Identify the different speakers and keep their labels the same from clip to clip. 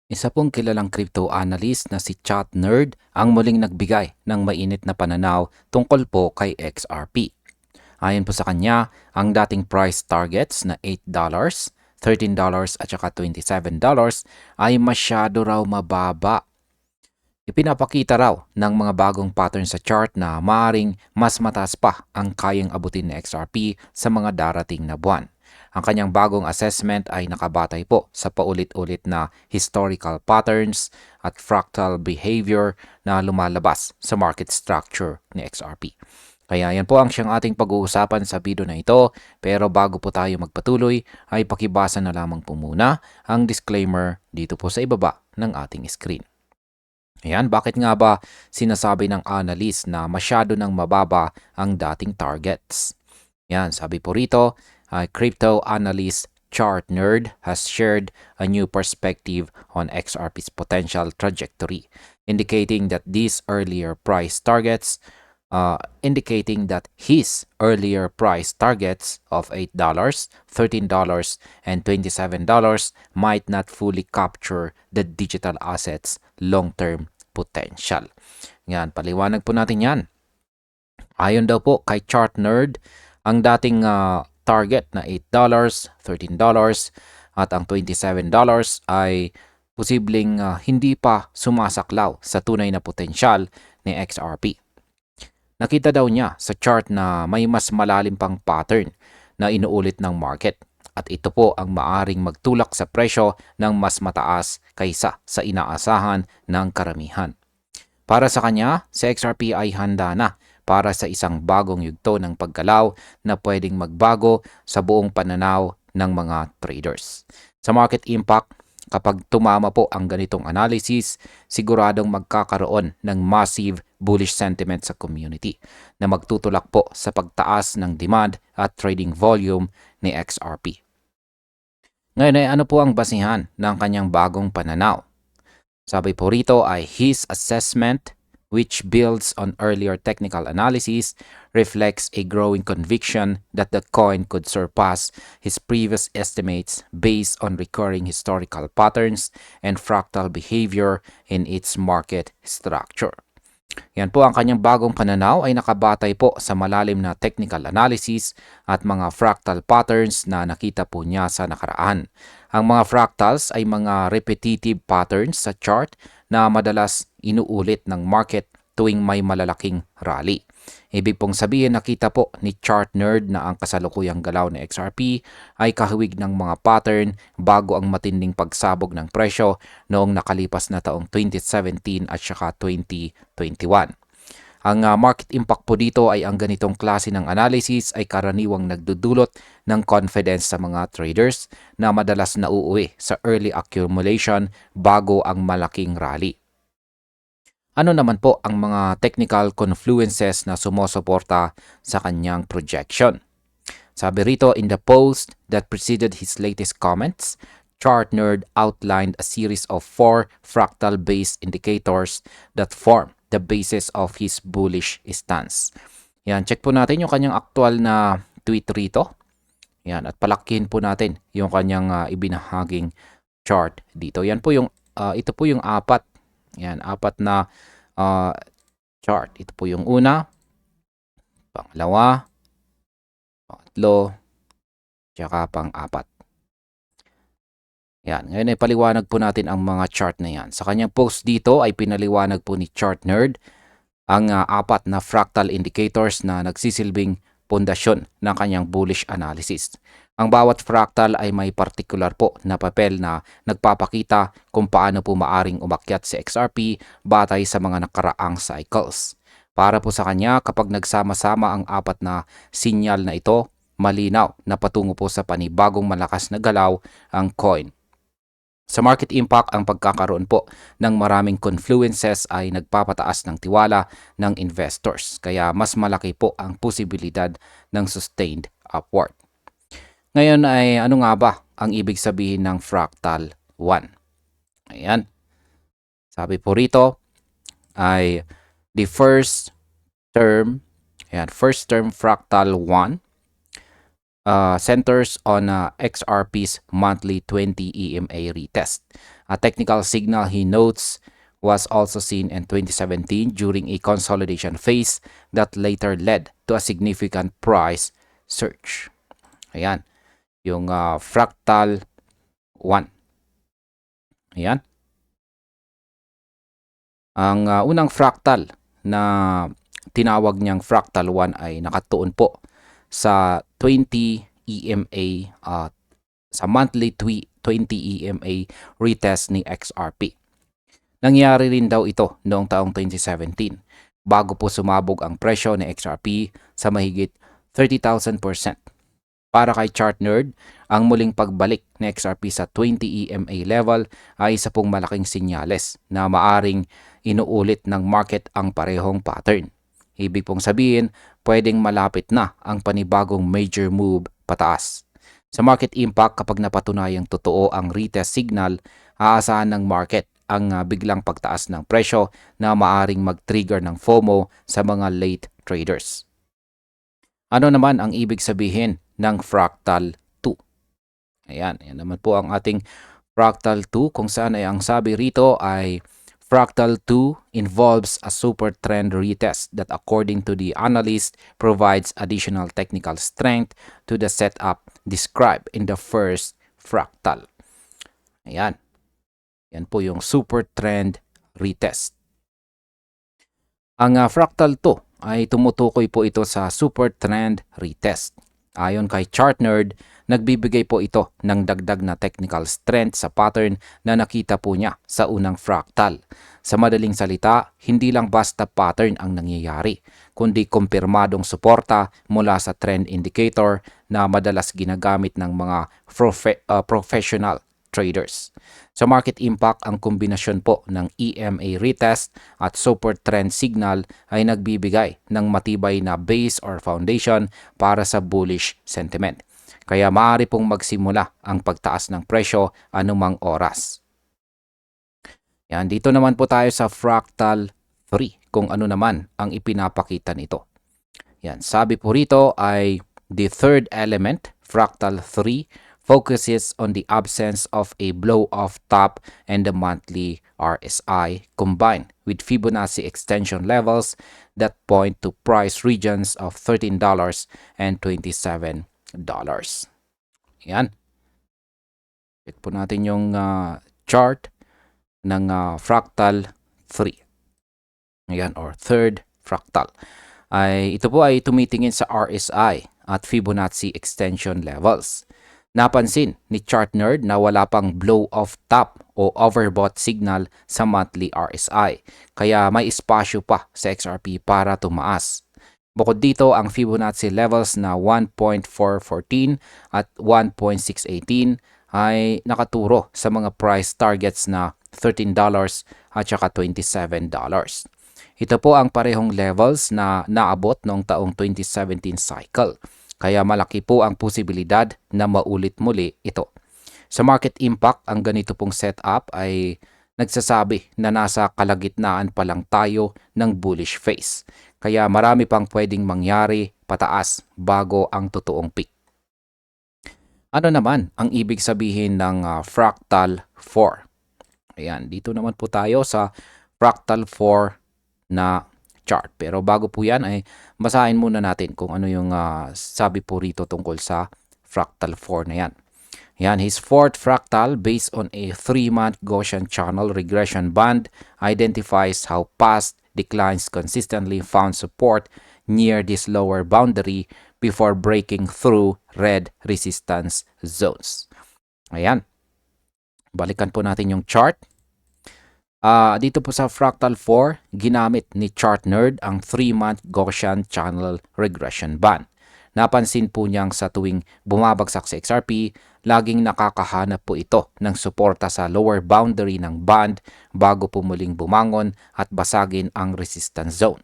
Speaker 1: Isa pong kilalang crypto analyst na si Chat Nerd ang muling nagbigay ng mainit na pananaw tungkol po kay XRP. Ayon po sa kanya, ang dating price targets na $8, $13 at saka $27 ay masyado raw mababa. Ipinapakita raw ng mga bagong pattern sa chart na maaaring mas mataas pa ang kayang abutin ni XRP sa mga darating na buwan. Ang kanyang bagong assessment ay nakabatay po sa paulit-ulit na historical patterns at fractal behavior na lumalabas sa market structure ni XRP. Kaya yan po ang siyang ating pag-uusapan sa video na ito. Pero bago po tayo magpatuloy, ay pakibasa na lamang po muna ang disclaimer dito po sa ibaba ng ating screen. Ayan, bakit nga ba sinasabi ng analyst na masyado nang mababa ang dating targets? Yan, sabi po rito, crypto analyst Chart Nerd has shared a new perspective on XRP's potential trajectory, indicating that his earlier price targets of $8, $13, and $27 might not fully capture the digital assets long-term potential. Yan, paliwanag po natin yan. Ayon daw po kay Chart Nerd, ang dating target na $8, $13 at ang $27 ay posibleng hindi pa sumasaklaw sa tunay na potensyal ni XRP. Nakita daw niya sa chart na may mas malalim pang pattern na inuulit ng market at ito po ang maaring magtulak sa presyo ng mas mataas kaysa sa inaasahan ng karamihan. Para sa kanya, si XRP ay handa na para sa isang bagong yugto ng paggalaw na pwedeng magbago sa buong pananaw ng mga traders. Sa market impact, kapag tumama po ang ganitong analysis, siguradong magkakaroon ng massive bullish sentiment sa community na magtutulak po sa pagtaas ng demand at trading volume ni XRP. Ngayon ay ano po ang basihan ng kanyang bagong pananaw? Sabi po rito ay his assessment, which builds on earlier technical analysis, reflects a growing conviction that the coin could surpass his previous estimates based on recurring historical patterns and fractal behavior in its market structure. Yan po ang kanyang bagong pananaw ay nakabatay po sa malalim na technical analysis at mga fractal patterns na nakita po niya sa nakaraan. Ang mga fractals ay mga repetitive patterns sa chart na madalas inuulit ng market tuwing may malalaking rally. Ibig pong sabihin, nakita po ni Chart Nerd na ang kasalukuyang galaw ng XRP ay kahawig ng mga pattern bago ang matinding pagsabog ng presyo noong nakalipas na taong 2017 at saka 2021. Ang market impact po dito ay ang ganitong klase ng analysis ay karaniwang nagdudulot ng confidence sa mga traders na madalas nauuwi sa early accumulation bago ang malaking rally. Ano naman po ang mga technical confluences na sumusuporta sa kanyang projection? Sabi rito, in the post that preceded his latest comments, Chart Nerd outlined a series of 4 fractal-based indicators that form the basis of his bullish stance. Yan, check po natin yung kanyang aktual na tweet rito. Yan, at palakihin po natin yung kanyang ibinahaging chart dito. Yan po yung ito po yung apat. Yan, apat na chart. Ito po yung una, pangalawa, pangatlo, tsaka pang-apat. Yan, ngayon ay paliwanag po natin ang mga chart na yan. Sa kanyang post dito ay pinaliwanag po ni Chart Nerd ang apat na fractal indicators na nagsisilbing pundasyon ng kanyang bullish analysis. Ang bawat fractal ay may particular po na papel na nagpapakita kung paano po maaring umakyat si XRP batay sa mga nakaraang cycles. Para po sa kanya, kapag nagsama-sama ang apat na sinyal na ito, malinaw na patungo po sa panibagong malakas na galaw ang coin. Sa market impact, ang pagkakaroon po ng maraming confluences ay nagpapataas ng tiwala ng investors. Kaya mas malaki po ang posibilidad ng sustained upward. Ngayon ay ano nga ba ang ibig sabihin ng fractal 1? Ayan. Sabi po rito ay the first term fractal 1 centers on XRP's monthly 20 EMA retest. A technical signal, he notes, was also seen in 2017 during a consolidation phase that later led to a significant price surge. Ayan, yung Fractal 1. Ayan. Ang unang fractal na tinawag niyang Fractal 1 ay nakatuon po sa 20 EMA sa monthly 20 EMA retest ni XRP. Nangyari rin daw ito noong taong 2017 bago po sumabog ang presyo ni XRP sa mahigit 30,000%. Para kay Chart Nerd, ang muling pagbalik ni XRP sa 20 EMA level ay isa pong malaking sinyales na maaring inuulit ng market ang parehong pattern. Ibig pong sabihin, pwedeng malapit na ang panibagong major move pataas. Sa market impact, kapag napatunayang totoo ang retest signal, aasahan ng market ang biglang pagtaas ng presyo na maaring mag-trigger ng FOMO sa mga late traders. Ano naman ang ibig sabihin ng Fractal 2? Ayan, yan naman po ang ating Fractal 2 kung saan ay ang sabi rito ay Fractal 2 involves a super trend retest that according to the analyst provides additional technical strength to the setup described in the first fractal. Ayan. Yan po yung super trend retest. Ang Fractal 2 ay tumutukoy po ito sa super trend retest. Ayon kay Chart Nerd, nagbibigay po ito ng dagdag na technical strength sa pattern na nakita po niya sa unang fractal. Sa madaling salita, hindi lang basta pattern ang nangyayari, kundi kumpirmadong suporta mula sa trend indicator na madalas ginagamit ng mga professional traders. Sa market impact, ang kombinasyon po ng EMA retest at super trend signal ay nagbibigay ng matibay na base or foundation para sa bullish sentiment. Kaya maaari pong magsimula ang pagtaas ng presyo anumang oras. Yan, dito naman po tayo sa Fractal 3 kung ano naman ang ipinapakita nito. Yan, sabi po rito ay the third element, Fractal 3, focuses on the absence of a blow-off top and the monthly RSI combined with Fibonacci extension levels that point to price regions of $13 and $27. Yan. Check po natin yung chart ng Fractal 3. Ayan, or third fractal. Ito po ay tumitingin sa RSI at Fibonacci extension levels. Napansin ni Chart Nerd na wala pang blow-off top o overbought signal sa monthly RSI, kaya may espasyo pa sa XRP para tumaas. Bukod dito, ang Fibonacci levels na 1.414 at 1.618 ay nakaturo sa mga price targets na $13 at saka $27. Ito po ang parehong levels na naabot noong taong 2017 cycle. Kaya malaki po ang posibilidad na maulit muli ito. Sa market impact, ang ganito pong setup ay nagsasabi na nasa kalagitnaan pa lang tayo ng bullish phase. Kaya marami pang pwedeng mangyari pataas bago ang totoong peak. Ano naman ang ibig sabihin ng Fractal 4? Ayan, dito naman po tayo sa Fractal 4 na chart. Pero bago po yan ay basahin muna natin kung ano yung sabi po rito tungkol sa Fractal 4 na yan. Yan, his fourth fractal based on a 3-month Gaussian channel regression band identifies how past declines consistently found support near this lower boundary before breaking through red resistance zones. Ayan. Balikan po natin yung chart. Dito po sa Fractal 4, ginamit ni Chart Nerd ang 3-month Gaussian Channel Regression Band. Napansin po niyang sa tuwing bumabagsak sa XRP, laging nakakahanap po ito ng suporta sa lower boundary ng band bago po muling bumangon at basagin ang resistance zone.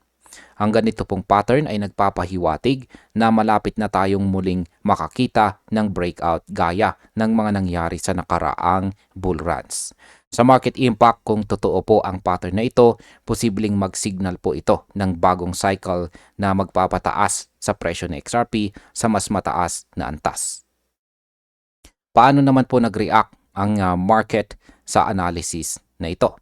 Speaker 1: Ang ganito pong pattern ay nagpapahiwatig na malapit na tayong muling makakita ng breakout gaya ng mga nangyari sa nakaraang bull runs. Sa market impact, kung totoo po ang pattern na ito, posibleng mag-signal po ito ng bagong cycle na magpapataas sa presyo ng XRP sa mas mataas na antas. Paano naman po nag-react ang market sa analysis na ito?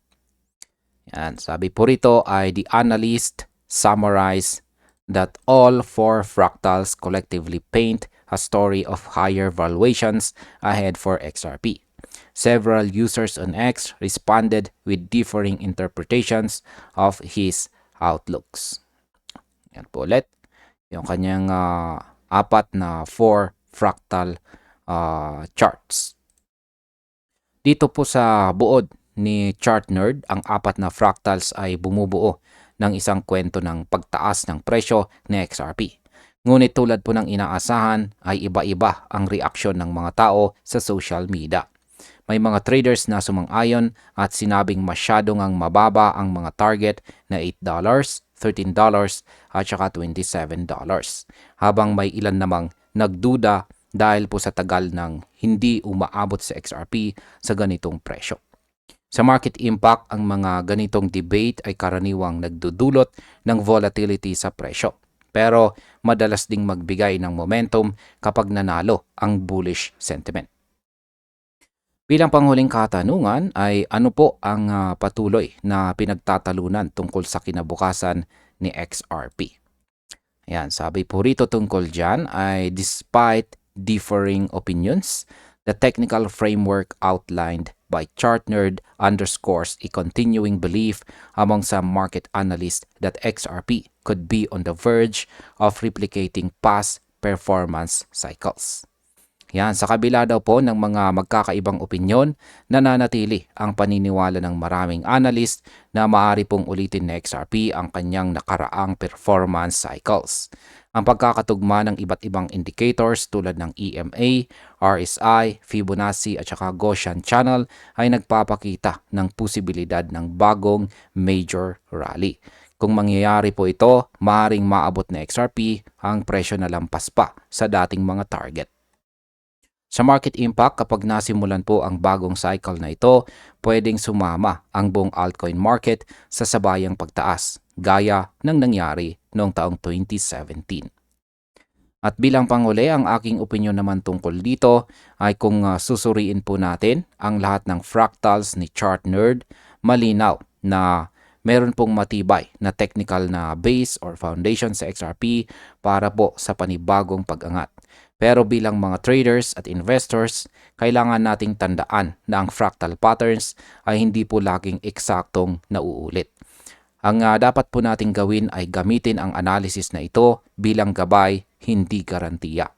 Speaker 1: Yan, sabi po rito ay the analyst summarize that all four fractals collectively paint a story of higher valuations ahead for XRP. Several users on X responded with differing interpretations of his outlooks. Yan po ulit. Yung kanyang apat na four fractal charts. Dito po sa buod ni Chart Nerd, ang apat na fractals ay bumubuo ng isang kwento ng pagtaas ng presyo ni XRP. Ngunit tulad po ng inaasahan ay iba-iba ang reaksyon ng mga tao sa social media. May mga traders na sumang-ayon at sinabing masyadong ang mababa ang mga target na $8, $13 at saka $27. Habang may ilan namang nagduda dahil po sa tagal ng hindi umaabot sa XRP sa ganitong presyo. Sa market impact, ang mga ganitong debate ay karaniwang nagdudulot ng volatility sa presyo. Pero madalas ding magbigay ng momentum kapag nanalo ang bullish sentiment. Bilang panghuling katanungan ay ano po ang patuloy na pinagtatalunan tungkol sa kinabukasan ni XRP? Ayan, sabi po rito tungkol dyan ay despite differing opinions, the technical framework outlined by ChartNerd underscores a continuing belief among some market analysts that XRP could be on the verge of replicating past performance cycles. Yan, sa kabila daw po ng mga magkakaibang opinyon, nananatili ang paniniwala ng maraming analyst na maaari pong ulitin na XRP ang kanyang nakaraang performance cycles. Ang pagkakatugma ng iba't ibang indicators tulad ng EMA, RSI, Fibonacci at saka Gaussian channel ay nagpapakita ng posibilidad ng bagong major rally. Kung mangyayari po ito, maaaring maabot na XRP ang presyo na lampas pa sa dating mga target. Sa market impact, kapag nasimulan po ang bagong cycle na ito, pwedeng sumama ang buong altcoin market sa sabayang pagtaas, gaya ng nangyari noong taong 2017. At bilang panghuli, ang aking opinyon naman tungkol dito ay kung susuriin po natin ang lahat ng fractals ni ChartNerd, malinaw na meron pong matibay na technical na base or foundation sa XRP para po sa panibagong pag-angat. Pero bilang mga traders at investors, kailangan nating tandaan na ang fractal patterns ay hindi po laging eksaktong nauulit. Ang dapat po nating gawin ay gamitin ang analysis na ito bilang gabay, hindi garantiya.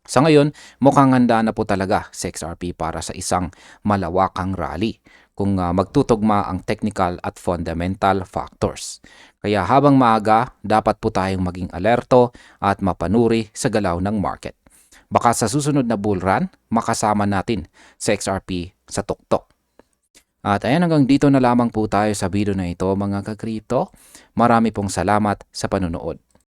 Speaker 1: Sa ngayon, mukhang handa na po talaga sa XRP para sa isang malawakang rally kung magtutugma ang technical at fundamental factors. Kaya habang maaga, dapat po tayong maging alerto at mapanuri sa galaw ng market. Baka sa susunod na bull run, makasama natin sa XRP sa tuktok. At ayan, hanggang dito na lamang po tayo sa video na ito mga ka-crypto. Marami pong salamat sa panonood.